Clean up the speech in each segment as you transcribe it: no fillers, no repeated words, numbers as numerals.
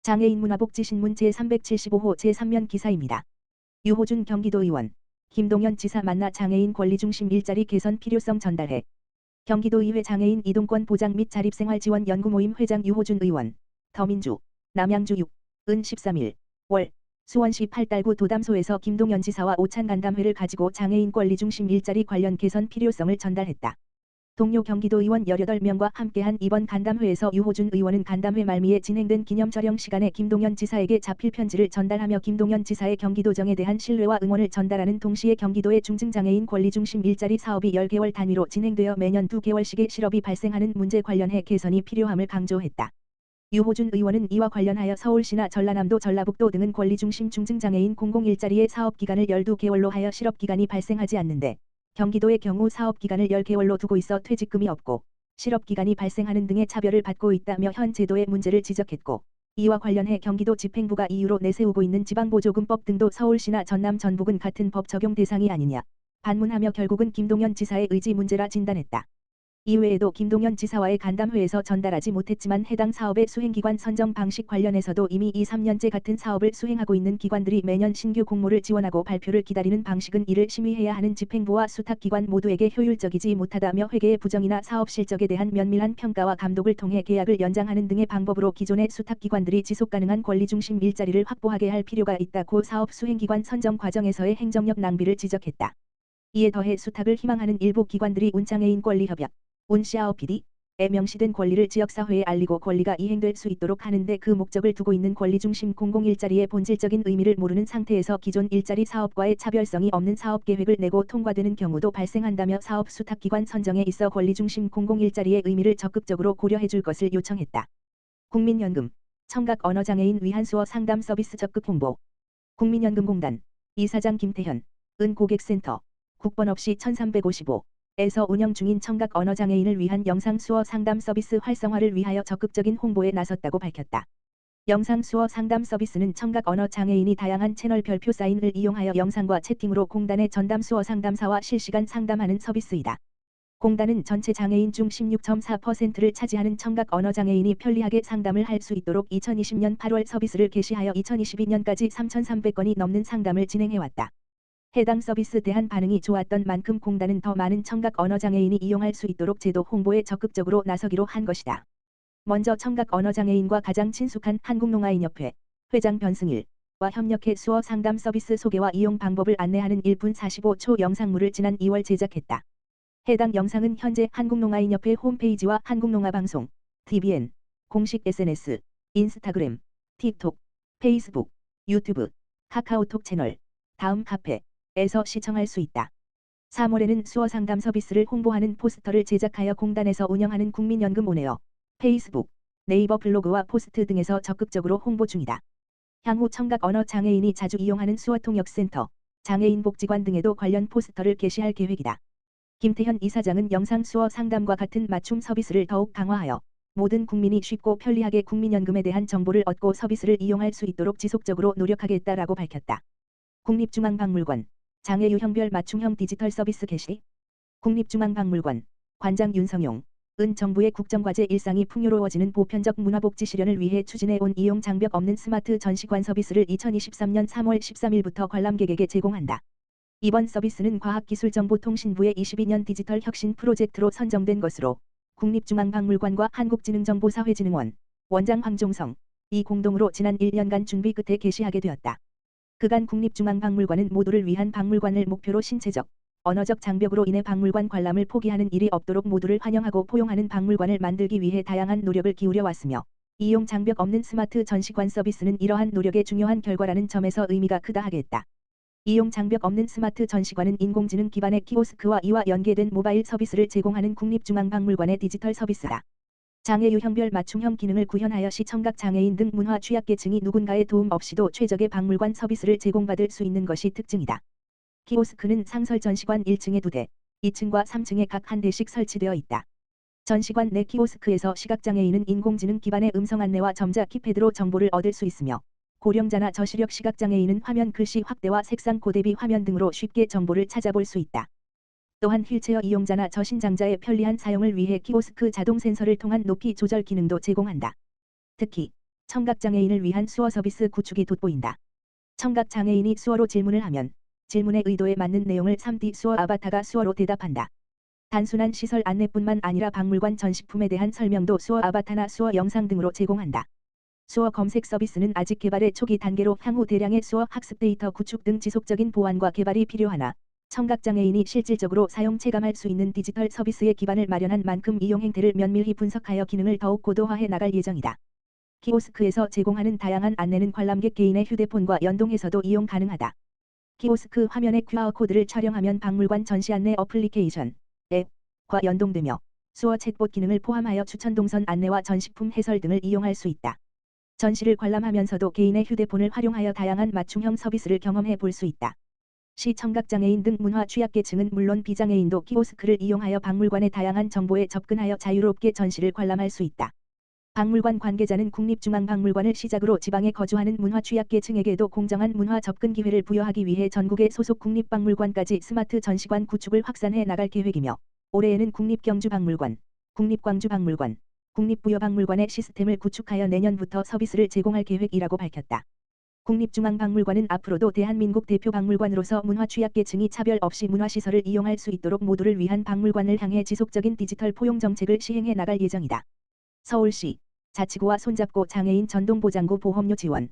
장애인 문화복지신문 제375호 제3면 기사입니다. 유호준 경기도 의원, 김동연 지사 만나 장애인 권리중심 일자리 개선 필요성 전달해. 경기도의회 장애인 이동권 보장 및 자립생활지원 연구모임 회장 유호준 의원, 더민주, 남양주 6은 13일 월 수원시 팔달구 도담소에서 김동연 지사와 오찬 간담회를 가지고 장애인 권리중심 일자리 관련 개선 필요성을 전달했다. 동료 경기도의원 18명과 함께한 이번 간담회에서 유호준 의원은 간담회 말미에 진행된 기념 촬영 시간에 김동연 지사에게 자필 편지를 전달하며 김동연 지사의 경기도정에 대한 신뢰와 응원을 전달하는 동시에 경기도의 중증장애인 권리중심 일자리 사업이 10개월 단위로 진행되어 매년 2개월씩의 실업이 발생하는 문제 관련해 개선이 필요함을 강조했다. 유호준 의원은 이와 관련하여 서울시나 전라남도 전라북도 등은 권리중심 중증장애인 공공일자리의 사업기간을 12개월로 하여 실업기간이 발생하지 않는데 경기도의 경우 사업기간을 10개월로 두고 있어 퇴직금이 없고 실업기간이 발생하는 등의 차별을 받고 있다며 현 제도의 문제를 지적했고, 이와 관련해 경기도 집행부가 이유로 내세우고 있는 지방보조금법 등도 서울시나 전남 전북은 같은 법 적용 대상이 아니냐 반문하며 결국은 김동연 지사의 의지 문제라 진단했다. 이외에도 김동연 지사와의 간담회에서 전달하지 못했지만 해당 사업의 수행기관 선정 방식 관련해서도 이미 2~3년째 같은 사업을 수행하고 있는 기관들이 매년 신규 공모를 지원하고 발표를 기다리는 방식은 이를 심의해야 하는 집행부와 수탁기관 모두에게 효율적이지 못하다며 회계의 부정이나 사업 실적에 대한 면밀한 평가와 감독을 통해 계약을 연장하는 등의 방법으로 기존의 수탁기관들이 지속가능한 권리중심 일자리를 확보하게 할 필요가 있다고 사업 수행기관 선정 과정에서의 행정력 낭비를 지적했다. 이에 더해 수탁을 희망하는 일부 기관들이 운장애인 권리협약 운CRPD에 명시된 권리를 지역사회에 알리고 권리가 이행될 수 있도록 하는데 그 목적을 두고 있는 권리중심 공공일자리의 본질적인 의미를 모르는 상태에서 기존 일자리 사업과의 차별성이 없는 사업계획을 내고 통과되는 경우도 발생한다며 사업 수탁기관 선정에 있어 권리중심 공공일자리의 의미를 적극적으로 고려해줄 것을 요청했다. 국민연금, 청각 언어장애인 위한 수어 상담 서비스 적극 홍보. 국민연금공단, 이사장 김태현, 은고객센터, 국번 없이 1355. 에서 운영 중인 청각 언어장애인을 위한 영상 수어 상담 서비스 활성화를 위하여 적극적인 홍보에 나섰다고 밝혔다. 영상 수어 상담 서비스는 청각 언어 장애인이 다양한 채널 별표 사인을 이용하여 영상과 채팅으로 공단의 전담 수어 상담사와 실시간 상담하는 서비스이다. 공단은 전체 장애인 중 16.4%를 차지하는 청각 언어 장애인이 편리하게 상담을 할 수 있도록 2020년 8월 서비스를 개시하여 2022년까지 3,300건이 넘는 상담을 진행해왔다. 해당 서비스 대한 반응이 좋았던 만큼 공단은 더 많은 청각 언어장애인이 이용할 수 있도록 제도 홍보에 적극적으로 나서기로 한 것이다. 먼저 청각 언어장애인과 가장 친숙한 한국농아인협회 회장 변승일과 협력해 수어 상담 서비스 소개와 이용 방법을 안내하는 1분 45초 영상물을 지난 2월 제작했다. 해당 영상은 현재 한국농아인협회 홈페이지와 한국농아방송, TVN, 공식 SNS, 인스타그램, 틱톡, 페이스북, 유튜브, 카카오톡 채널, 다음 카페, 에서 시청할 수 있다. 3월에는 수어 상담 서비스를 홍보하는 포스터를 제작하여 공단에서 운영하는 국민연금 온에어, 페이스북, 네이버 블로그와 포스트 등에서 적극적으로 홍보 중이다. 향후 청각 언어 장애인이 자주 이용하는 수어통역센터, 장애인복지관 등에도 관련 포스터를 게시할 계획이다. 김태현 이사장은 영상 수어 상담과 같은 맞춤 서비스를 더욱 강화하여 모든 국민이 쉽고 편리하게 국민연금에 대한 정보를 얻고 서비스를 이용할 수 있도록 지속적으로 노력하겠다라고 밝혔다. 국립중앙박물관 장애 유형별 맞춤형 디지털 서비스 개시. 국립중앙박물관 관장 윤성용, 은 정부의 국정과제 일상이 풍요로워지는 보편적 문화복지 실현을 위해 추진해온 이용 장벽 없는 스마트 전시관 서비스를 2023년 3월 13일부터 관람객에게 제공한다. 이번 서비스는 과학기술정보통신부의 22년 디지털 혁신 프로젝트로 선정된 것으로 국립중앙박물관과 한국지능정보사회진흥원, 원장 황종성, 이 공동으로 지난 1년간 준비 끝에 개시하게 되었다. 그간 국립중앙박물관은 모두를 위한 박물관을 목표로 신체적, 언어적 장벽으로 인해 박물관 관람을 포기하는 일이 없도록 모두를 환영하고 포용하는 박물관을 만들기 위해 다양한 노력을 기울여 왔으며, 이용 장벽 없는 스마트 전시관 서비스는 이러한 노력의 중요한 결과라는 점에서 의미가 크다 하겠다. 이용 장벽 없는 스마트 전시관은 인공지능 기반의 키오스크와 이와 연계된 모바일 서비스를 제공하는 국립중앙박물관의 디지털 서비스다. 장애 유형별 맞춤형 기능을 구현하여 시청각 장애인 등 문화 취약계층이 누군가의 도움 없이도 최적의 박물관 서비스를 제공받을 수 있는 것이 특징이다. 키오스크는 상설 전시관 1층에 2대, 2층과 3층에 각 1대씩 설치되어 있다. 전시관 내 키오스크에서 시각장애인은 인공지능 기반의 음성 안내와 점자 키패드로 정보를 얻을 수 있으며, 고령자나 저시력 시각장애인은 화면 글씨 확대와 색상 고대비 화면 등으로 쉽게 정보를 찾아볼 수 있다. 또한 휠체어 이용자나 저신장자의 편리한 사용을 위해 키오스크 자동 센서를 통한 높이 조절 기능도 제공한다. 특히 청각장애인을 위한 수어 서비스 구축이 돋보인다. 청각장애인이 수어로 질문을 하면 질문의 의도에 맞는 내용을 3D 수어 아바타가 수어로 대답한다. 단순한 시설 안내뿐만 아니라 박물관 전시품에 대한 설명도 수어 아바타나 수어 영상 등으로 제공한다. 수어 검색 서비스는 아직 개발의 초기 단계로 향후 대량의 수어 학습 데이터 구축 등 지속적인 보완과 개발이 필요하나 청각장애인이 실질적으로 사용 체감할 수 있는 디지털 서비스의 기반을 마련한 만큼 이용 행태를 면밀히 분석하여 기능을 더욱 고도화해 나갈 예정이다. 키오스크에서 제공하는 다양한 안내는 관람객 개인의 휴대폰과 연동해서도 이용 가능하다. 키오스크 화면에 QR코드를 촬영하면 박물관 전시 안내 어플리케이션, 앱과 연동되며 수어 챗봇 기능을 포함하여 추천 동선 안내와 전시품 해설 등을 이용할 수 있다. 전시를 관람하면서도 개인의 휴대폰을 활용하여 다양한 맞춤형 서비스를 경험해 볼 수 있다. 시청각장애인 등 문화 취약계층은 물론 비장애인도 키오스크를 이용하여 박물관의 다양한 정보에 접근하여 자유롭게 전시를 관람할 수 있다. 박물관 관계자는 국립중앙박물관을 시작으로 지방에 거주하는 문화 취약계층에게도 공정한 문화 접근 기회를 부여하기 위해 전국의 소속 국립박물관까지 스마트 전시관 구축을 확산해 나갈 계획이며 올해에는 국립경주박물관, 국립광주박물관, 국립부여박물관의 시스템을 구축하여 내년부터 서비스를 제공할 계획이라고 밝혔다. 국립중앙박물관은 앞으로도 대한민국 대표 박물관으로서 문화 취약계층이 차별 없이 문화시설을 이용할 수 있도록 모두를 위한 박물관을 향해 지속적인 디지털 포용 정책을 시행해 나갈 예정이다. 서울시 자치구와 손잡고 장애인 전동보장구 보험료 지원.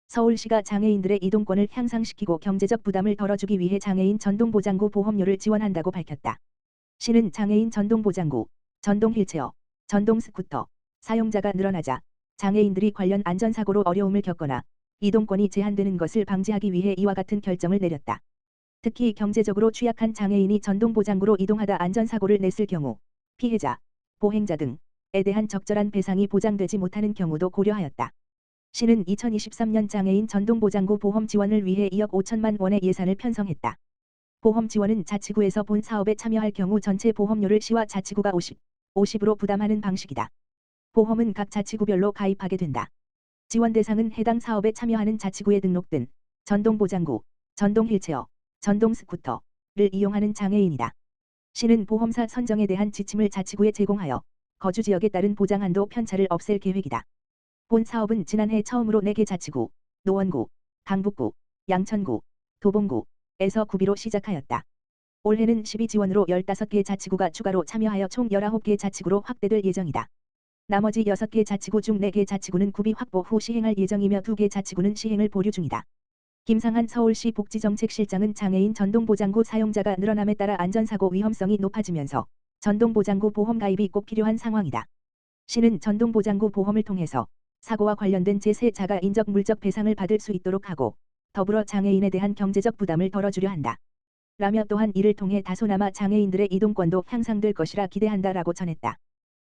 서울시가 장애인들의 이동권을 향상시키고 경제적 부담을 덜어주기 위해 장애인 전동보장구 보험료를 지원한다고 밝혔다. 시는 장애인 전동보장구, 전동휠체어, 전동스쿠터 사용자가 늘어나자 장애인들이 관련 안전사고로 어려움을 겪거나 이동권이 제한되는 것을 방지하기 위해 이와 같은 결정을 내렸다. 특히 경제적으로 취약한 장애인이 전동보장구로 이동하다 안전사고를 냈을 경우 피해자, 보행자 등에 대한 적절한 배상이 보장되지 못하는 경우도 고려하였다. 시는 2023년 장애인 전동보장구 보험 지원을 위해 2억 5천만 원의 예산을 편성했다. 보험 지원은 자치구에서 본 사업에 참여할 경우 전체 보험료를 시와 자치구가 50으로 부담하는 방식이다. 보험은 각 자치구별로 가입하게 된다. 지원 대상은 해당 사업에 참여하는 자치구에 등록된 전동보장구, 전동휠체어, 전동스쿠터를 이용하는 장애인이다. 시는 보험사 선정에 대한 지침을 자치구에 제공하여 거주 지역에 따른 보장 한도 편차를 없앨 계획이다. 본 사업은 지난해 처음으로 4개 자치구, 노원구, 강북구, 양천구, 도봉구에서 구비로 시작하였다. 올해는 12지원으로 15개 자치구가 추가로 참여하여 총 19개 자치구로 확대될 예정이다. 나머지 6개 자치구 중 4개 자치구는 구비 확보 후 시행할 예정이며 2개 자치구는 시행을 보류 중이다. 김상한 서울시 복지정책실장은 장애인 전동보장구 사용자가 늘어남에 따라 안전사고 위험성이 높아지면서 전동보장구 보험 가입이 꼭 필요한 상황이다. 시는 전동보장구 보험을 통해서 사고와 관련된 제3자가 인적 물적 배상을 받을 수 있도록 하고 더불어 장애인에 대한 경제적 부담을 덜어주려 한다. 라며 또한 이를 통해 다소나마 장애인들의 이동권도 향상될 것이라 기대한다라고 전했다.